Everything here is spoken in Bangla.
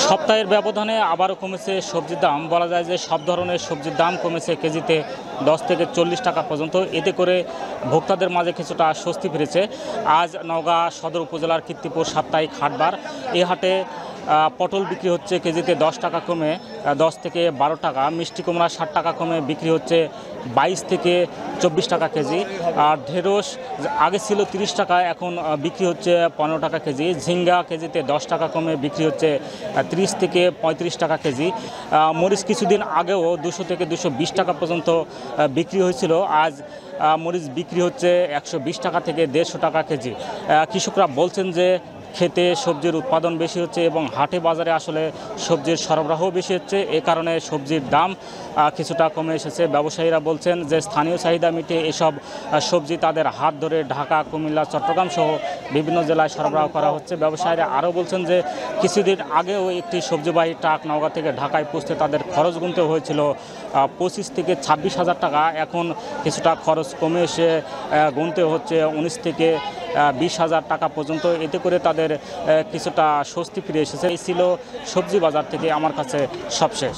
সপ্তাহের ব্যবধানে আবারও কমেছে সবজির দাম। বলা যায় যে সব ধরনের সবজির দাম কমেছে কেজিতে 10 থেকে 40 টাকা পর্যন্ত। এতে করে ভোক্তাদের মাঝে কিছুটা স্বস্তি ফিরেছে। আজ নওগাঁ সদর উপজেলার কীর্তিপুর সাপ্তাহিক হাটবার। এই হাটে পটল বিক্রি হচ্ছে কেজিতে 10 টাকা কমে 10 থেকে 12 টাকা। মিষ্টি কুমড়া 60 টাকা কমে বিক্রি হচ্ছে 22 থেকে 24 টাকা কেজি। আর ঢেঁড়স আগে ছিল 30 টাকা, এখন বিক্রি হচ্ছে 15 টাকা কেজি। ঝিঙ্গা কেজিতে 10 টাকা কমে বিক্রি হচ্ছে 30 থেকে 35 টাকা কেজি। মরিচ কিছুদিন আগেও 200 থেকে 220 টাকা পর্যন্ত বিক্রি হয়েছিল। আজ মরিচ বিক্রি হচ্ছে 120 টাকা থেকে 150 টাকা কেজি। কৃষকরা বলছেন যে খেতে সবজির উৎপাদন বেশি হচ্ছে এবং হাটে বাজারে আসলে সবজির সরবরাহ বেশি হচ্ছে, এ কারণে সবজির দাম কিছুটা কমে এসেছে। ব্যবসায়ীরা বলছেন যে স্থানীয় চাহিদা মিটিয়ে এসব সবজি তাদের হাত ধরে ঢাকা, কুমিল্লা, চট্টগ্রাম সহ বিভিন্ন জেলায় সরবরাহ করা হচ্ছে। ব্যবসায়ীরা আরও বলছেন যে কিছুদিন আগেও একটি সবজিবাহী ট্রাক নওগাঁ থেকে ঢাকায় পৌঁছতে তাদের খরচ গুনতে হয়েছিল 25 থেকে 26 হাজার টাকা। এখন কিছুটা খরচ কমে এসে গুনতে হচ্ছে 19 থেকে 20 হাজার টাকা পর্যন্ত। এতে করে তাদের কিছুটা স্বস্তি ফিরে এসেছে। এই ছিল সবজি বাজার থেকে আমার কাছে সবশেষ।